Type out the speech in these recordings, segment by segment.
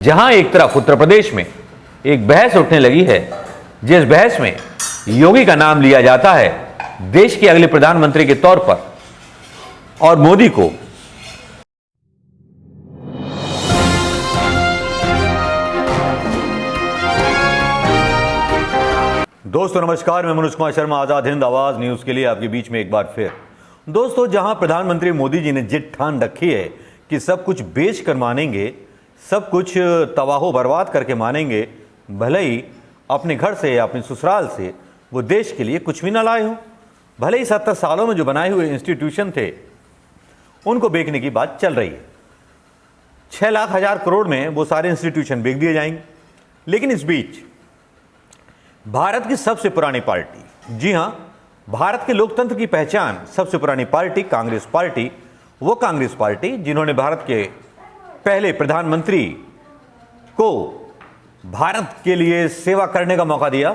जहां एक तरफ उत्तर प्रदेश में एक बहस उठने लगी है, जिस बहस में योगी का नाम लिया जाता है देश के अगले प्रधानमंत्री के तौर पर, और मोदी को दोस्तों नमस्कार, मैं मनोज कुमार शर्मा, आजाद हिंद आवाज न्यूज के लिए आपके बीच में एक बार फिर। दोस्तों, जहां प्रधानमंत्री मोदी जी ने जिद ठान रखी है कि सब कुछ बेच कर मानेंगे, सब कुछ तबाहो बर्बाद करके मानेंगे, भले ही अपने घर से या अपने ससुराल से वो देश के लिए कुछ भी ना लाए हों, भले ही 70 सालों में जो बनाए हुए इंस्टीट्यूशन थे उनको बेचने की बात चल रही है। 6 लाख हजार करोड़ में वो सारे इंस्टीट्यूशन बेच दिए जाएंगे। लेकिन इस बीच भारत की सबसे पुरानी पार्टी, जी हां, भारत के लोकतंत्र की पहचान सबसे पुरानी पार्टी कांग्रेस पार्टी, वो कांग्रेस पार्टी जिन्होंने भारत के पहले प्रधानमंत्री को भारत के लिए सेवा करने का मौका दिया,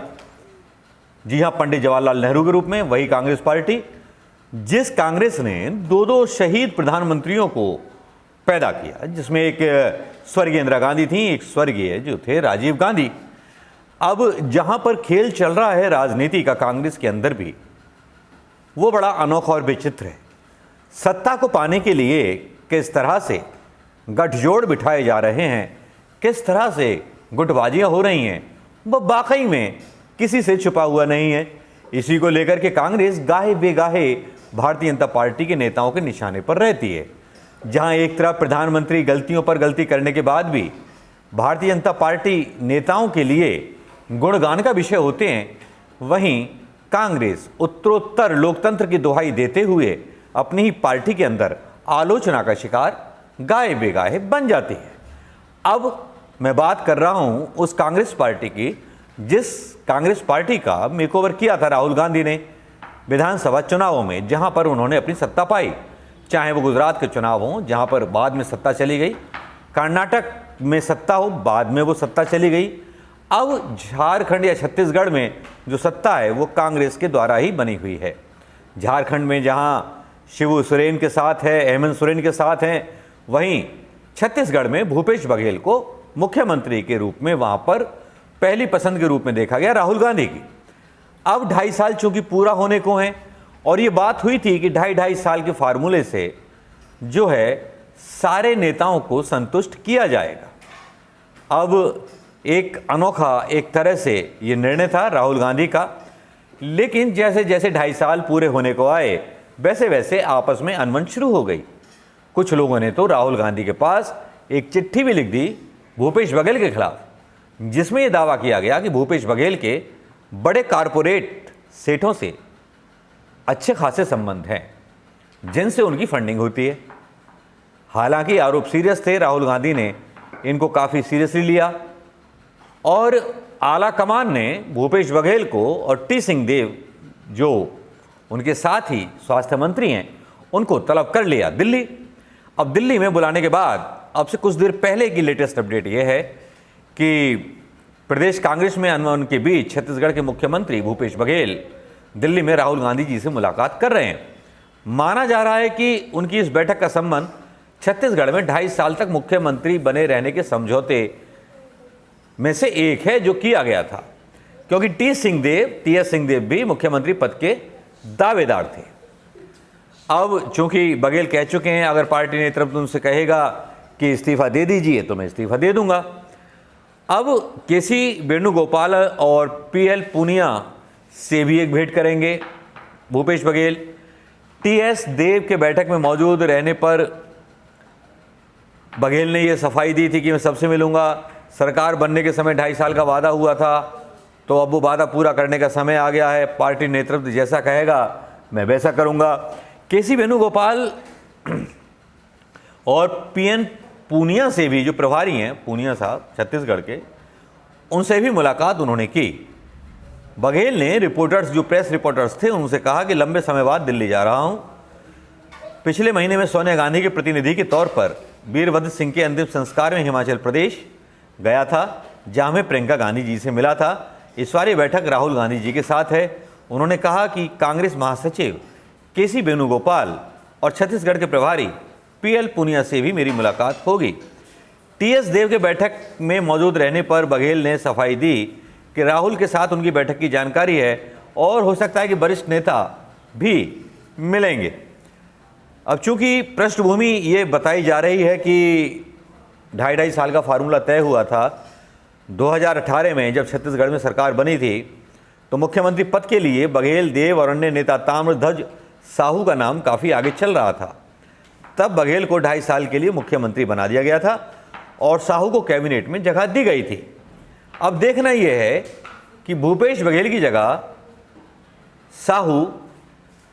जी हां, पंडित जवाहरलाल नेहरू के रूप में, वही कांग्रेस पार्टी जिस कांग्रेस ने दो शहीद प्रधानमंत्रियों को पैदा किया, जिसमें एक स्वर्गीय इंदिरा गांधी थी, एक स्वर्गीय जो थे राजीव गांधी। अब जहां पर खेल चल रहा है राजनीति का कांग्रेस के अंदर भी, वो बड़ा अनोखा और विचित्र है। सत्ता को पाने के लिए किस तरह से गठजोड़ बिठाए जा रहे हैं, किस तरह से गुटबाजियां हो रही हैं, वो वाकई में किसी से छुपा हुआ नहीं है। इसी को लेकर के कांग्रेस गाहे बेगाहे भारतीय जनता पार्टी के नेताओं के निशाने पर रहती है। जहां एक तरफ प्रधानमंत्री गलतियों पर गलती करने के बाद भी भारतीय जनता पार्टी नेताओं के लिए गुणगान का विषय होते हैं, वहीं कांग्रेस उत्तरोत्तर लोकतंत्र की दुहाई देते हुए अपनी ही पार्टी के अंदर आलोचना का शिकार गाए बेगाहे बन जाती है। अब मैं बात कर रहा हूं उस कांग्रेस पार्टी की जिस कांग्रेस पार्टी का मेकओवर किया था राहुल गांधी ने विधानसभा चुनावों में, जहां पर उन्होंने अपनी सत्ता पाई। चाहे वो गुजरात के चुनाव हों जहां पर बाद में सत्ता चली गई, कर्नाटक में सत्ता हो, बाद में वो सत्ता चली गई, अब झारखंड या छत्तीसगढ़ में जो सत्ता है वो कांग्रेस के द्वारा ही बनी हुई है। झारखंड में जहां शिबू सोरेन के साथ है, हेमंत सोरेन के साथ हैं, वहीं छत्तीसगढ़ में भूपेश बघेल को मुख्यमंत्री के रूप में वहां पर पहली पसंद के रूप में देखा गया राहुल गांधी की। अब 2.5 साल चूंकि पूरा होने को हैं, और ये बात हुई थी कि 2.5 साल के फार्मूले से जो है सारे नेताओं को संतुष्ट किया जाएगा। अब एक अनोखा एक तरह से ये निर्णय था राहुल गांधी का, लेकिन जैसे जैसे 2.5 साल पूरे होने को आए, वैसे वैसे आपस में अनबन शुरू हो गई। कुछ लोगों ने तो राहुल गांधी के पास एक चिट्ठी भी लिख दी भूपेश बघेल के खिलाफ, जिसमें यह दावा किया गया कि भूपेश बघेल के बड़े कारपोरेट सेठों से अच्छे खासे संबंध हैं, जिनसे उनकी फंडिंग होती है। हालांकि आरोप सीरियस थे, राहुल गांधी ने इनको काफ़ी सीरियसली लिया और आला कमान ने भूपेश बघेल को और टी सिंहदेव जो उनके साथ ही स्वास्थ्य मंत्री हैं, उनको तलब कर लिया दिल्ली। अब दिल्ली में बुलाने के बाद अब से कुछ देर पहले की लेटेस्ट अपडेट यह है कि प्रदेश कांग्रेस में अनबन के बीच छत्तीसगढ़ के मुख्यमंत्री भूपेश बघेल दिल्ली में राहुल गांधी जी से मुलाकात कर रहे हैं। माना जा रहा है कि उनकी इस बैठक का संबंध छत्तीसगढ़ में 2.5 साल तक मुख्यमंत्री बने रहने के समझौते में से एक है जो किया गया था, क्योंकि टी.एस. सिंहदेव भी मुख्यमंत्री पद के दावेदार थे। अब चूंकि बघेल कह चुके हैं अगर पार्टी नेतृत्व उनसे कहेगा कि इस्तीफा दे दीजिए तो मैं इस्तीफा दे दूंगा। अब के.सी. वेणुगोपाल और पी.एल. पूनिया से भी एक भेंट करेंगे भूपेश बघेल। टी.एस. देव के बैठक में मौजूद रहने पर बघेल ने यह सफाई दी थी कि मैं सबसे मिलूंगा। सरकार बनने के समय 2.5 साल का वादा हुआ था, तो अब वो वादा पूरा करने का समय आ गया है। पार्टी नेतृत्व जैसा कहेगा मैं वैसा करूंगा। के.सी. वेणुगोपाल और पी.एन. पूनिया से भी, जो प्रभारी हैं पूनिया साहब छत्तीसगढ़ के, उनसे भी मुलाकात उन्होंने की। बघेल ने रिपोर्टर्स, जो प्रेस रिपोर्टर्स थे, उनसे कहा कि लंबे समय बाद दिल्ली जा रहा हूं। पिछले महीने में सोनिया गांधी के प्रतिनिधि के तौर पर वीरभद्र सिंह के अंतिम संस्कार में हिमाचल प्रदेश गया था, जहां मैं प्रियंका गांधी जी से मिला था। इस बार ये बैठक राहुल गांधी जी के साथ है। उन्होंने कहा कि कांग्रेस महासचिव के.सी. वेणुगोपाल और छत्तीसगढ़ के प्रभारी पी.एल. पूनिया से भी मेरी मुलाकात होगी। टीएस देव के बैठक में मौजूद रहने पर बघेल ने सफाई दी कि राहुल के साथ उनकी बैठक की जानकारी है और हो सकता है कि वरिष्ठ नेता भी मिलेंगे। अब चूंकि पृष्ठभूमि ये बताई जा रही है कि 2.5 साल का फार्मूला तय हुआ था 2018 में, जब छत्तीसगढ़ में सरकार बनी थी, तो मुख्यमंत्री पद के लिए बघेल, देव और अन्य नेता ताम्रध्वज साहू का नाम काफ़ी आगे चल रहा था। तब बघेल को 2.5 साल के लिए मुख्यमंत्री बना दिया गया था और साहू को कैबिनेट में जगह दी गई थी। अब देखना यह है कि भूपेश बघेल की जगह साहू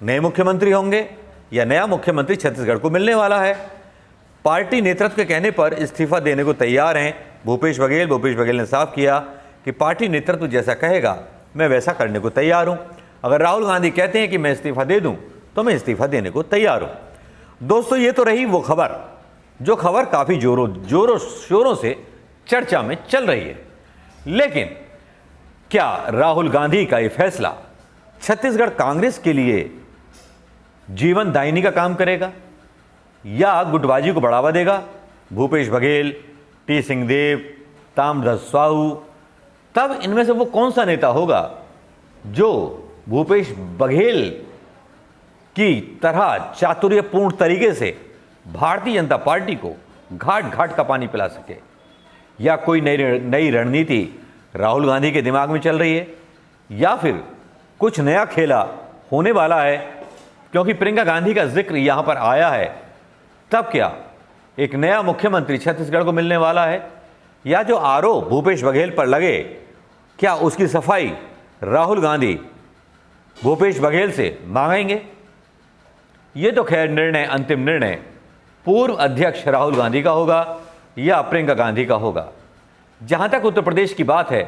नए मुख्यमंत्री होंगे या नया मुख्यमंत्री छत्तीसगढ़ को मिलने वाला है। पार्टी नेतृत्व के कहने पर इस्तीफा देने को तैयार हैं भूपेश बघेल ने साफ किया कि पार्टी नेतृत्व जैसा कहेगा मैं वैसा करने को तैयार हूं। अगर राहुल गांधी कहते हैं कि मैं इस्तीफा दे दूं तो मैं इस्तीफा देने को तैयार हूं। दोस्तों, ये तो रही वो खबर जो खबर काफ़ी जोरों शोरों से चर्चा में चल रही है। लेकिन क्या राहुल गांधी का ये फैसला छत्तीसगढ़ कांग्रेस के लिए जीवन दायिनी का काम करेगा या गुटबाजी को बढ़ावा देगा? भूपेश बघेल, टी सिंहदेव, ताम्रध्वज साहू, तब इनमें से वो कौन सा नेता होगा जो भूपेश बघेल की तरह चातुर्यपूर्ण तरीके से भारतीय जनता पार्टी को घाट घाट का पानी पिला सके? या कोई नई रणनीति राहुल गांधी के दिमाग में चल रही है या फिर कुछ नया खेला होने वाला है? क्योंकि प्रियंका गांधी का जिक्र यहां पर आया है, तब क्या एक नया मुख्यमंत्री छत्तीसगढ़ को मिलने वाला है या जो आरोप भूपेश बघेल पर लगे क्या उसकी सफाई राहुल गांधी भूपेश बघेल से मांगेंगे? ये तो खैर अंतिम निर्णय पूर्व अध्यक्ष राहुल गांधी का होगा या प्रियंका गांधी का होगा। जहां तक उत्तर प्रदेश की बात है,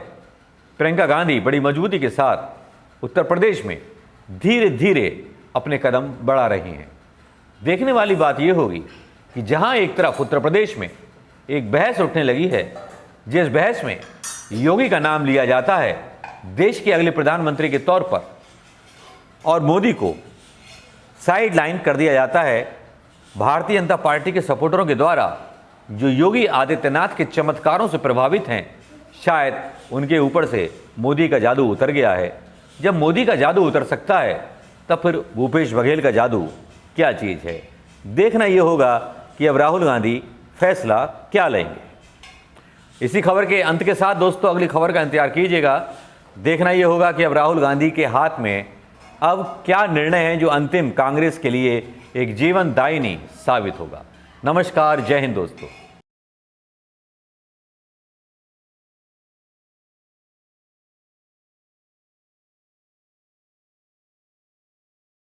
प्रियंका गांधी बड़ी मजबूती के साथ उत्तर प्रदेश में धीरे धीरे अपने कदम बढ़ा रही हैं। देखने वाली बात यह होगी कि जहां एक तरफ उत्तर प्रदेश में एक बहस उठने लगी है, जिस बहस में योगी का नाम लिया जाता है देश के अगले प्रधानमंत्री के तौर पर और मोदी को साइड लाइन कर दिया जाता है भारतीय जनता पार्टी के सपोर्टरों के द्वारा, जो योगी आदित्यनाथ के चमत्कारों से प्रभावित हैं। शायद उनके ऊपर से मोदी का जादू उतर गया है। जब मोदी का जादू उतर सकता है तब फिर भूपेश बघेल का जादू क्या चीज़ है? देखना यह होगा कि अब राहुल गांधी फैसला क्या लेंगे। इसी खबर के अंत के साथ दोस्तों अगली खबर का इंतजार कीजिएगा। देखना यह होगा कि अब राहुल गांधी के हाथ में अब क्या निर्णय है जो अंतिम कांग्रेस के लिए एक जीवन दायिनी साबित होगा। नमस्कार, जय हिंद दोस्तों।